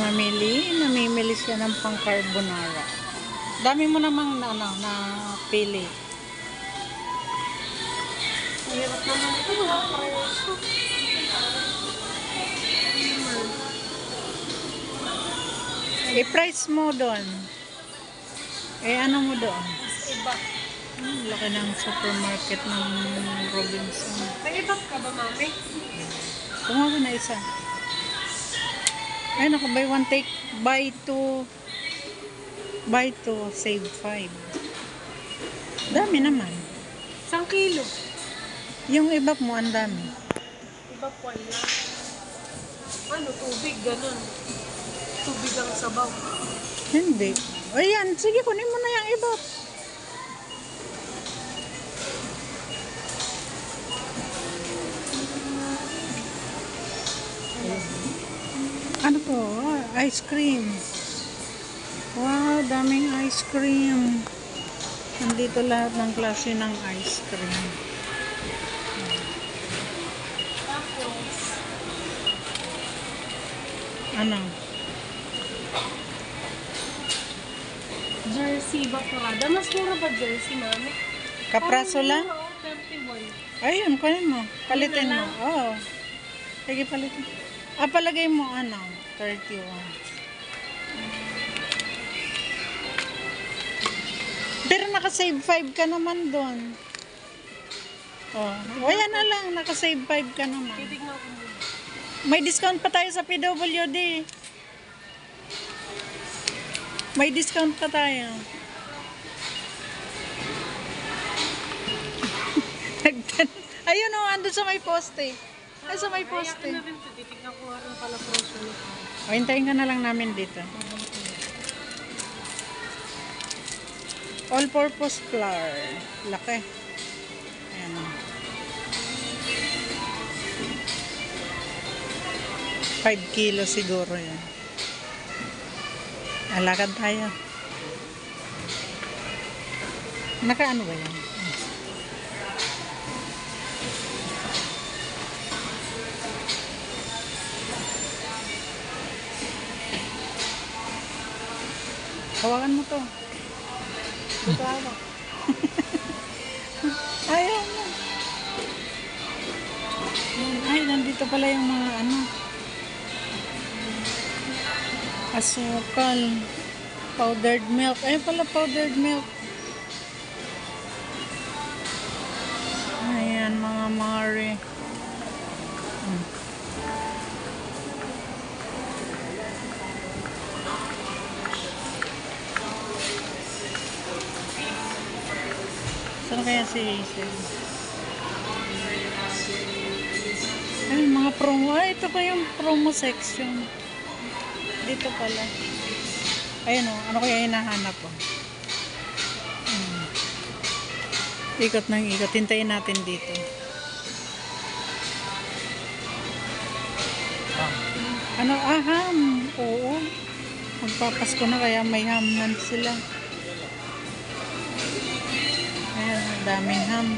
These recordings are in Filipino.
Namimili siya ng pang carbonara. Dami mo namang na pili. Mahirap naman ito, mga preso. I-price mo doon. Ano mo doon? Iba. Laki ng supermarket ng Robinson. May iba ka ba, mami? Kumawa ko na isa. Ay, naku, buy one, take, buy two, save 5. Dami naman. 1 kilo. Yung iba mo, ang dami. Iba po wala. Ano, tubig, ganun. Tubig ang sabaw. Hindi. Ayan, sige, kunin mo na yung iba. Ano to? Ice cream. Wow, daming ice cream. Nandito lahat ng klase ng ice cream. Tapos, Ano? jersey bakurada. Mas mura ba jersey, mami? Kapraso lang? Oo, 31. Ayun, kunin mo. Palitin mo. lang? Oo. Sige, palitin. Palagay mo, 31. Pero naka-save 5 ka naman doon. Ayan na lang. Naka-save 5 ka naman. Titignan ko muna. May discount pa tayo sa PWD. May discount pa tayo. Ayun o, andun sa may poste. Ay, sa may poste. Kaya ko na rin ito. Titignan ko nga rin pala presyo nito. Hintayin ka na lang namin dito. All-purpose flour. Laki. Ayan. 5 kilo siguro yan. Alakad tayo. Nakaano ba yan? Hawakan mo to. Ito ako. Ayaw mo. Ay, nandito pala yung mga asukal. Powdered milk. Ay, pala powdered milk. Ayan, mga mare. Saan kaya si Hazel? Ay, mga promo. Ay, ito pa yung promo section. Dito pala. Ayun o, ano kaya hinahanap po? Ikot ng ikot. Hintayin natin dito. Ano? Ham. Oo. Magpapasko na kaya may ham na sila. Ayan, daming ham.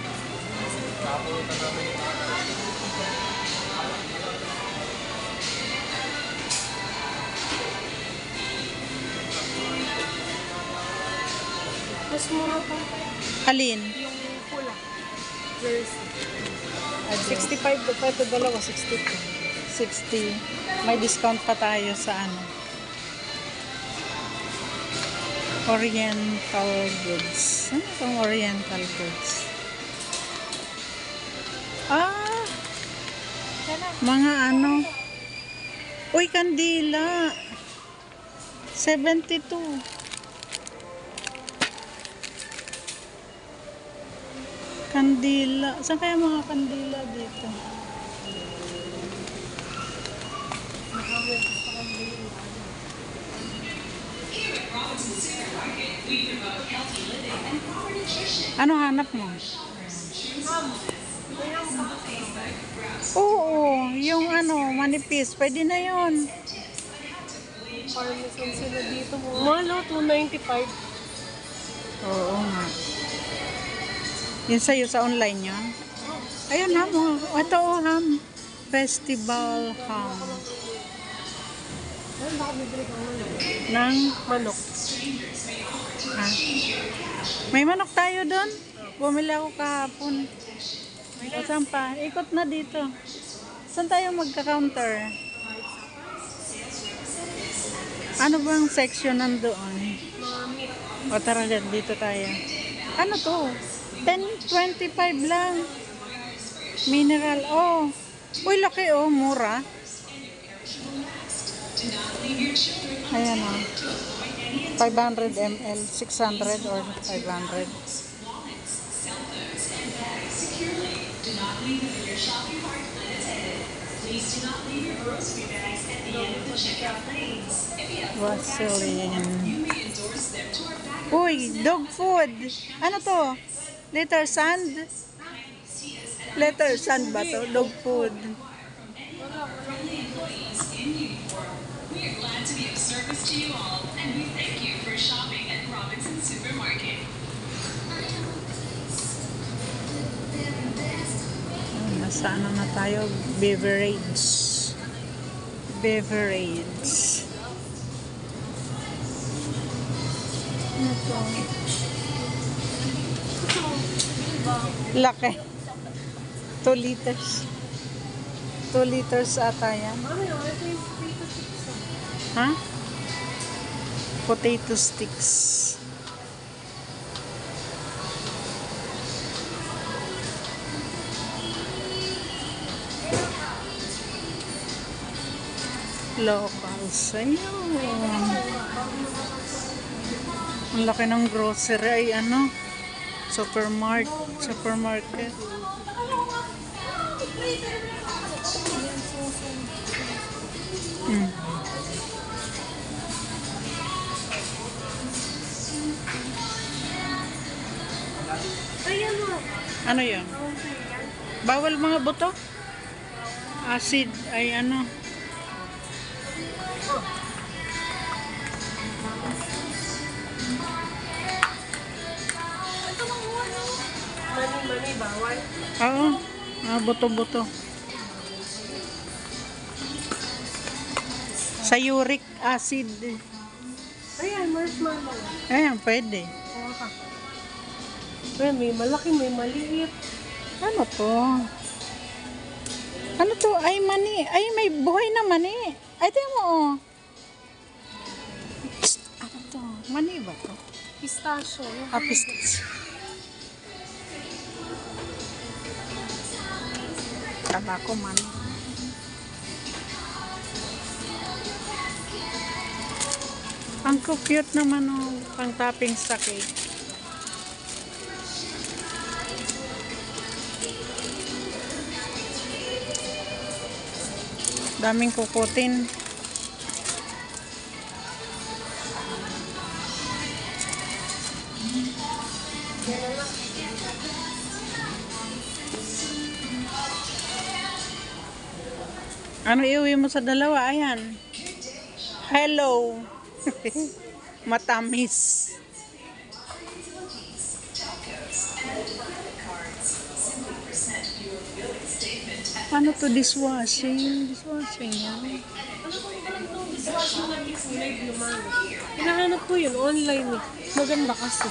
Mas mura pa. Alin? Yung pula. Jersey. 65 pa ito dalawa, 62. 60. May discount pa tayo sa Oriental Goods. Ano itong Oriental Goods? Mga Uy, kandila. 72. Kandila. Saan kaya mga kandila dito? Ano hanap mo? Oo, yung manipis. Pwede na yun. Parmesan sila dito mo. Malo, 295. Oo nga. Yun sa'yo sa online yun? Ayun ham. Ito ham. Festival ham. Saan ba kami bili ng manok? Ng, Manok. ah, may manok tayo doon. Bumili ako kahapon. O, saan pa? Ikot na dito. Saan tayo magka-counter? Ano bang section nandoon? O tara dito tayo. Ano to? 10.25 lang. Mineral. Oh. Uy, laki oh. Mura. Ayan oh. 500 ml. 600 or 500. Vaseline. Uy, dog food. Ano to? Letter sand? Letter sand ba to? Dog food. We're glad to be of service to you all, and we thank you for shopping at Robinson Supermarket. Nasa ano na tayo? Beverage. Beverage. Ano to? Laki. 2 liters. 2 liters ata yan. Mami, ito yung potato chips. Ha? Potato sticks. Locals. Ayun. Ang laki ng grocery. Ay, ano? Supermarket. Mm. Ayan mo. Ano yun? Bawal mga buto? Acid ay ano? Mani, bawal. Oo. Buto-buto. Sa uric acid. Ayan, marshmallow. Ayan, pwede. Oo ka. Ayan, may malaki, may maliit. Ano to? Ano to? Ay, mani. Ay, may buhay na mani. Ay, tingnan mo, oh. Psst, ano to? Mani ba to? Pistachio. Pistachio. Kala ko mani. Ang cute naman, oh. Pang topping sa cake. Daming kukutin. Ano iuwi mo sa dalawa? Ayan. Hello. Matamis. Ano to? Dishwashing? Dishwashing yan. Hinahanap ko yun, online eh. Maganda kasi.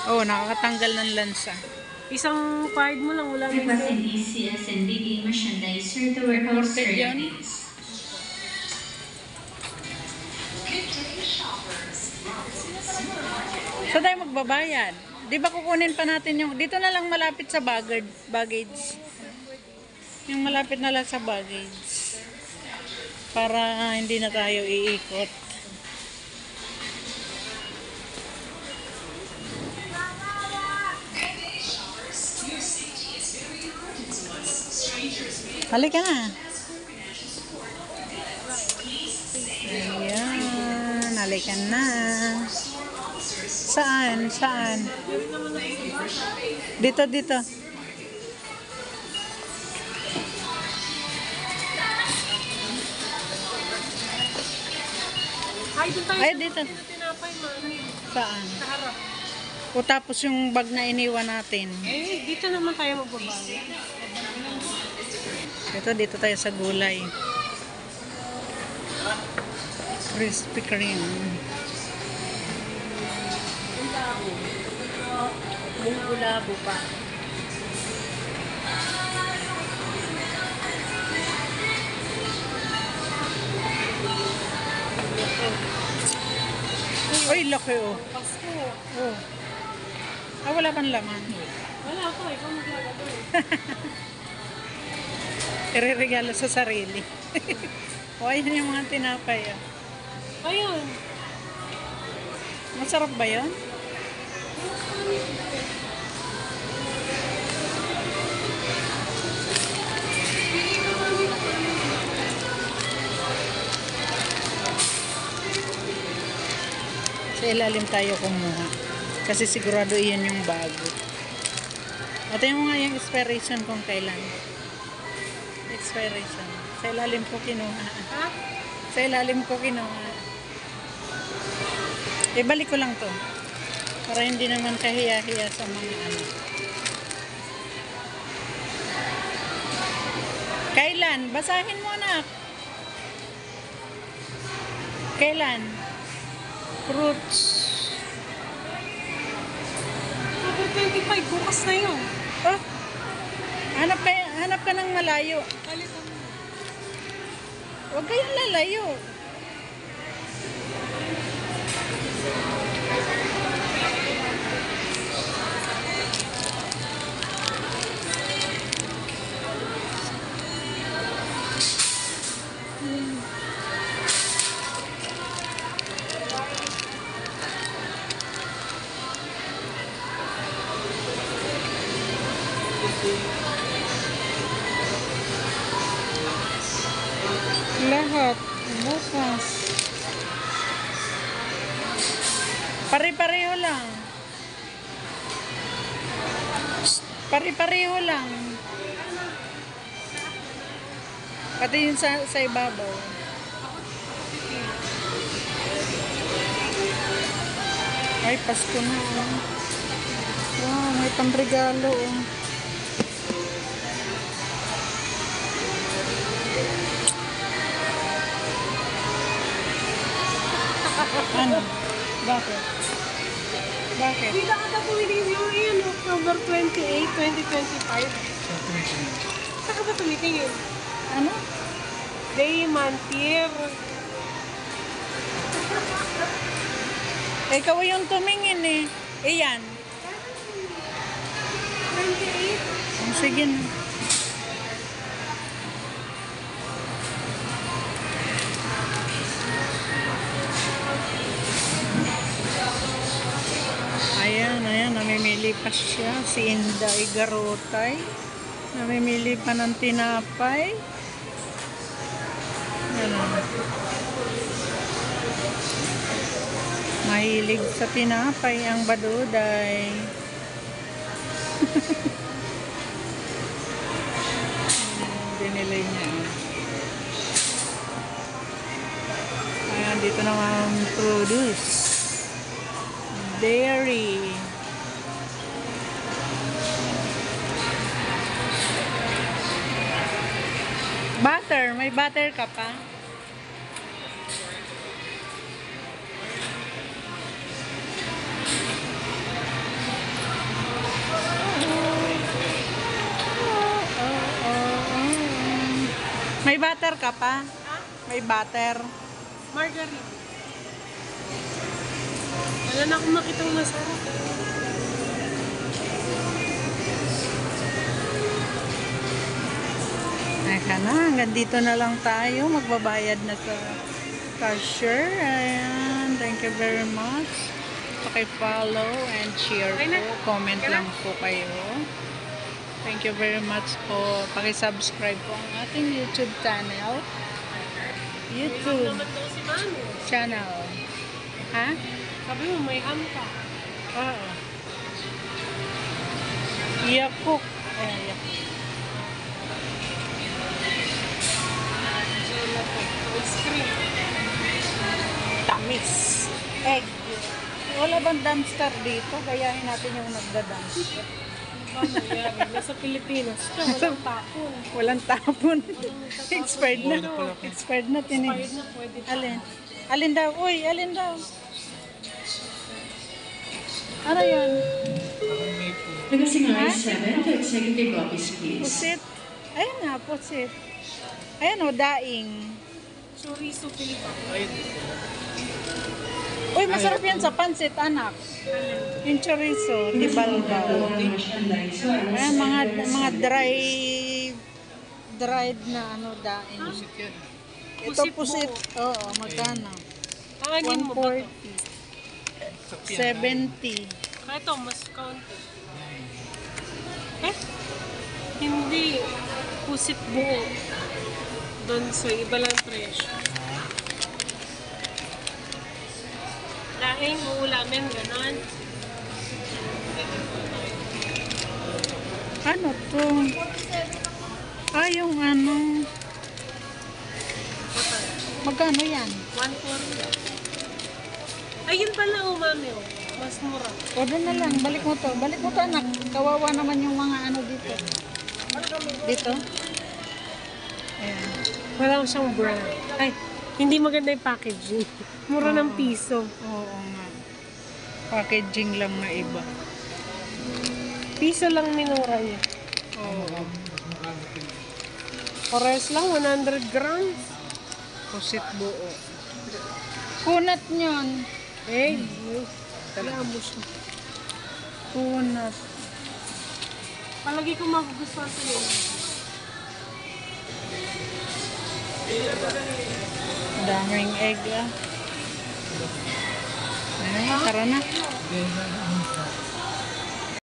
Oh, nakakatanggal ng lansa. Isang card mo lang, wala na yun. Requesting DCS and BD merchandiser to warehouse Imported yan? surveys. So tayo magbabayad. Di ba kukunin pa natin yung... Dito na lang malapit sa baggage. Yung malapit na lang sa baggage. Para hindi na tayo iikot. Halika na. Ayan. Halika na. Saan? Saan? Dito, dito. Ay, doon tayo. Ay, dito. Tinapay, mami. Saan? Sa harap. O tapos yung bag na iniwan natin. Eh, dito naman tayo magbabago. Dito tayo sa gulay. Krispy Kreme. Mungkulabo pa. Uy, laki oh. Pasko. Oh. Ah, wala pang laman. Wala ko, ikaw maglalagay. Ireregalo sa sarili. O, ayun yung mga tinapay ah. Ayun. Masarap ba yun? Sa ilalim tayo kumuha. Kasi sigurado iyan yung bago. At yung nga yung expiration kung kailan. Expiration. Sa ilalim ko kinuha. Ha? Sa ilalim ko kinuha. Ibalik ko lang to. Para hindi naman kahiya-hiya sa mga ano. Kailan? Basahin mo anak. Kailan? Fruits. October 25, bukas na yun. Oh, hanap ka ng malayo. Palitan mo. Huwag kayong lalayo. Lahat. Bukas. Pare-pareho lang. Psst, pare-pareho lang. Pati yung sa ibabaw. Ay, Pasko na. Oh. Wow, may pangregalo. Oh. Ano? Bakit? Bakit? Hindi ka ata tumitingin yung yun, October 28, 2025. Saan ka ba tumitingin? Ano? Day, month, year. Ikaw yung tumingin eh. Iyan. 28? Oh, sige na. Ayan, namimili pa siya. Si Inday Garotay. Namimili pa ng tinapay. Ano? Mahilig sa tinapay ang baduday. Binili niya. Ayan, dito naman produce. Dairy. Butter. May butter ka pa? May butter ka pa? May butter. Margarine. Wala na akong makitang masarap. Teka na, hanggang dito na lang tayo. Magbabayad na sa cashier. Ayan, thank you very much. Paki-follow and share po. Comment lang po kayo. Thank you very much po. Paki-subscribe po ang ating YouTube channel. YouTube Naman daw si Mami. channel. Ha? Sabi mo, may ham ka. Oo. Yakuk. Ayan, yakuk. Gelato. Ice cream. Tamis. Egg. Wala bang dumpster dito? Gayahin natin yung nagda-dumpster. Ano ba nangyari? Nasa Pilipinas ka. Walang tapon. Walang tapon. Walang Expired na. dito. Expired na tinig. Expired na, pwede pa. Alin? Alin daw? Uy, alin daw? Ano yun? Requesting line 7 to executive office, please. Pusit. Ayan na, pusit. Ayan o, daing. Chorizo Pilipa. Uy, masarap yan sa pansit, anak. Yung chorizo, tibalbaw. Ayan, mga dried na ano, daing. Ito pusit. Oo, magkano? Angin mo ba 140. ito? 70. Ito, mas kaunti. Eh? Hindi. Pusit buo. Doon sa iba lang presyo. Laing uulamin, ganon. Ano to? Yung ano. Magkano yan? 140. Ayun pala umami, oh. Mas mura. O doon na lang, balik mo to. Balik mo to, anak. Kawawa naman yung mga ano dito. Dito? Ayan. Wala siyang brand. Ay, hindi maganda yung packaging. Mura ng piso. Oo nga. Packaging lang na iba. Piso lang minura niya. Oo. Pares lang, 100 grams. Pusit buo. Kunat nyon. Eh, kaya mo siya. Kunat. Palagi ko magugustuhan ito yun. Daming egg ah. Ano, tara na.